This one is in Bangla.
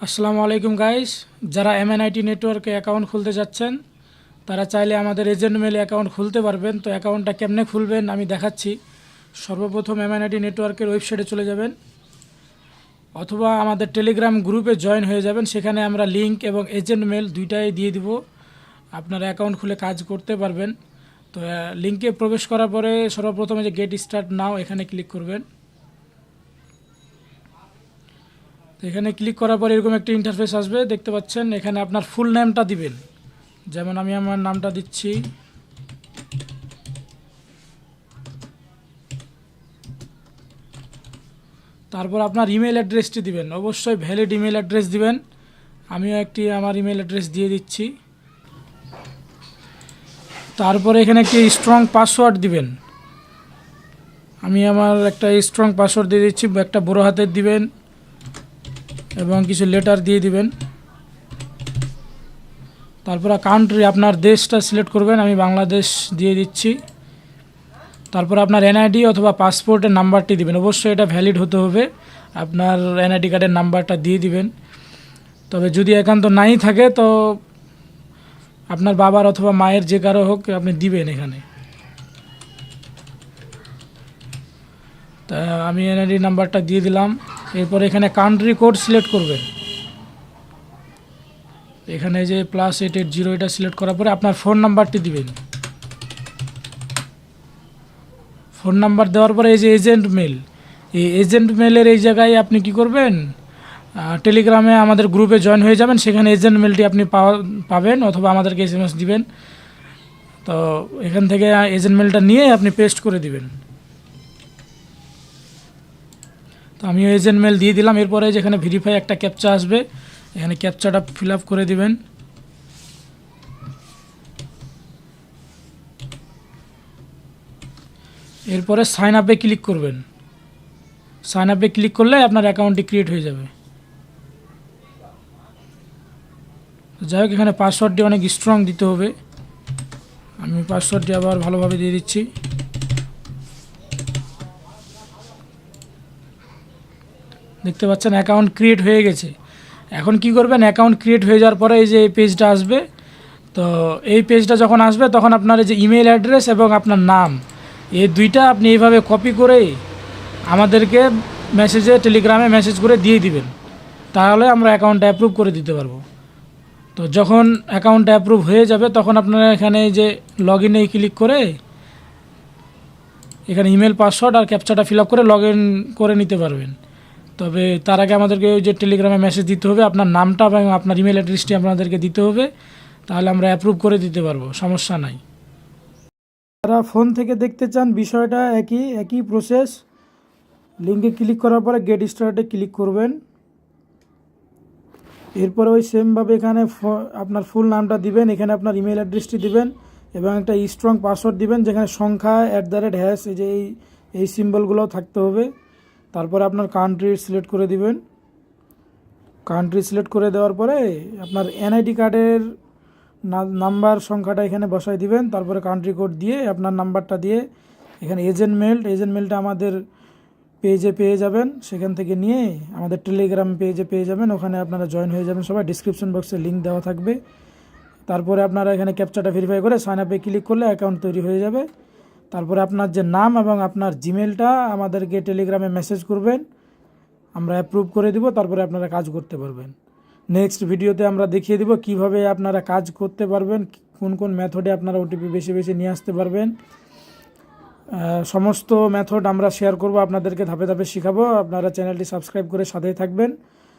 আসসালামু আলাইকুম গাইস, যারা এমএনআইটি নেটওয়ার্কে অ্যাকাউন্ট খুলতে যাচ্ছেন তারা চাইলে আমাদের এজেন্ট মেলে অ্যাকাউন্ট খুলতে পারবেন। তো অ্যাকাউন্টটা কেমনে খুলবেন আমি দেখাচ্ছি। সর্বপ্রথম এমএনআইটি নেটওয়ার্কের ওয়েবসাইটে চলে যাবেন অথবা আমাদের টেলিগ্রাম গ্রুপে জয়েন হয়ে যাবেন। সেখানে আমরা লিঙ্ক এবং এজেন্ট মেল দুইটাই দিয়ে দিব, আপনারা অ্যাকাউন্ট খুলে কাজ করতে পারবেন। তো লিঙ্কে প্রবেশ করার পরে সর্বপ্রথমে যে গেট স্টার্ট নাও এখানে ক্লিক করবেন। তো এখানে ক্লিক করার পরে এরকম একটা ইন্টারফেস আসবে, দেখতে পাচ্ছেন। এখানে আপনার ফুল নেমটা দিবেন, যেমন আমি আমার নামটা দিচ্ছি। তারপর আপনার ইমেল অ্যাড্রেসটি দিবেন, অবশ্যই ভ্যালিড ইমেল অ্যাড্রেস দিবেন। আমিও একটি আমার ইমেল অ্যাড্রেস দিয়ে দিচ্ছি। তারপরে এখানে একটি স্ট্রং পাসওয়ার্ড দিবেন। আমি আমার একটা স্ট্রং পাসওয়ার্ড দিয়ে দিচ্ছি, একটা বড় হাতের দিবেন এবং কিছু লেটার দিয়ে দিবেন। তারপর কান্ট্রি আপনার দেশটা সিলেক্ট করবেন, আমি বাংলাদেশ দিয়ে দিচ্ছি। তারপর আপনার এনআইডি অথবা পাসপোর্টের নাম্বারটি দিবেন, অবশ্যই এটা ভ্যালিড হতে হবে। আপনার এনআইডি কার্ডের নাম্বারটা দিয়ে দিবেন। তবে যদি একান্ত নাই থাকে তো আপনার বাবার অথবা মায়ের যে কারো হোক আপনি দিবেন এখানে। তা আমি এনআইডি নাম্বারটা দিয়ে দিলাম। এরপর এখানে কান্ট্রি কোড সিলেক্ট করবেন। এখানে যে +880 এটা সিলেক্ট করার পরে আপনার ফোন নাম্বারটি দিবেন। ফোন নাম্বার দেওয়ার পরে এই যে এজেন্ট মেল, এই এজেন্ট মেলের এই জায়গায় আপনি কি করবেন, টেলিগ্রামে আমাদের গ্রুপে জয়েন হয়ে যাবেন। সেখানে এজেন্ট মেলটি আপনি পাবেন অথবা আমাদেরকে SMS দিবেন। তো এখান থেকে এজেন্ট মেলটা নিয়ে আপনি পেস্ট করে দিবেন। তো আমি এজেন্ট মেল দিয়ে দিলাম। এরপরে যেখানে ভেরিফাই একটা ক্যাপচা আসবে, এখানে ক্যাপচাটা ফিল আপ করে দিবেন। এরপরে সাইন আপে ক্লিক করবেন। সাইন আপে ক্লিক করলে আপনার অ্যাকাউন্টটি ক্রিয়েট হয়ে যাবে। যাই হোক, এখানে পাসওয়ার্ডটি অনেক স্ট্রং দিতে হবে। আমি পাসওয়ার্ডটি আবার ভালোভাবে দিয়ে দিচ্ছি। দেখতে পাচ্ছেন অ্যাকাউন্ট ক্রিয়েট হয়ে গেছে। এখন কি করবেন, অ্যাকাউন্ট ক্রিয়েট হয়ে যাওয়ার পরে এই যে এই পেজটা আসবে। তো এই পেজটা যখন আসবে তখন আপনার এই যে ইমেল অ্যাড্রেস এবং আপনার নাম, এই দুইটা আপনি এইভাবে কপি করে আমাদেরকে মেসেজে টেলিগ্রামে মেসেজ করে দিয়ে দিবেন, তাহলে আমরা অ্যাকাউন্টটা অ্যাপ্রুভ করে দিতে পারবো। তো যখন অ্যাকাউন্টটা অ্যাপ্রুভ হয়ে যাবে তখন আপনারা এখানে যে লগ ইনে ক্লিক করে এখানে ইমেল পাসওয়ার্ড আর ক্যাপচাটা ফিল আপ করে লগ ইন করে নিতে পারবেন। তবে তার আগে আমাদেরকে ওই যে টেলিগ্রামে মেসেজ দিতে হবে, আপনার নামটা এবং আপনার ইমেল অ্যাড্রেসটি আপনাদেরকে দিতে হবে, তাহলে আমরা অ্যাপ্রুভ করে দিতে পারবো, সমস্যা নাই। যারা ফোন থেকে দেখতে চান বিষয়টা একই প্রসেস। লিঙ্কে ক্লিক করার পরে গেট স্টার্টে ক্লিক করবেন। এরপরে ওই সেমভাবে এখানে আপনার ফুল নামটা দিবেন, এখানে আপনার ইমেল অ্যাড্রেসটি দিবেন এবং একটা স্ট্রং পাসওয়ার্ড দিবেন, যেখানে সংখ্যা @# এই যে এই সিম্বলগুলো থাকতে হবে। তারপরে আপনার কান্ট্রি সিলেক্ট করে দিবেন। কান্ট্রি সিলেক্ট করে দেওয়ার পরে আপনার এনআইডি কার্ডের নাম্বার সংখ্যাটা এখানে বসাই দিবেন। তারপরে কান্ট্রি কোড দিয়ে আপনার নাম্বারটা দিয়ে এখানে এজেন্ট মেলটা আমাদের পেজে পেয়ে যাবেন। সেখান থেকে নিয়ে আমাদের টেলিগ্রাম পেজে পেয়ে যাবেন, ওখানে আপনারা জয়েন হয়ে যাবেন সবাই। ডিসক্রিপশন বক্সে লিঙ্ক দেওয়া থাকবে। তারপরে আপনারা এখানে ক্যাপচাটা ভেরিফাই করে সাইন আপে ক্লিক করলে অ্যাকাউন্ট তৈরি হয়ে যাবে। তারপরে আপনার যে নাম এবং আপনার জিমেলটা আমাদেরকে টেলিগ্রামে মেসেজ করবেন, আমরা অ্যাপ্রুভ করে দিব। তারপরে আপনারা কাজ করতে পারবেন। নেক্সট ভিডিওতে আমরা দেখিয়ে দিব কিভাবে আপনারা কাজ করতে পারবেন, কোন কোন মেথডে আপনারা ওটিপি বেশি বেশি নিয়ে আসতে পারবেন। সমস্ত মেথড আমরা শেয়ার করব আপনাদেরকে, ধাপে ধাপে শেখাবো। আপনারা চ্যানেলটি সাবস্ক্রাইব করে সাথেই থাকবেন।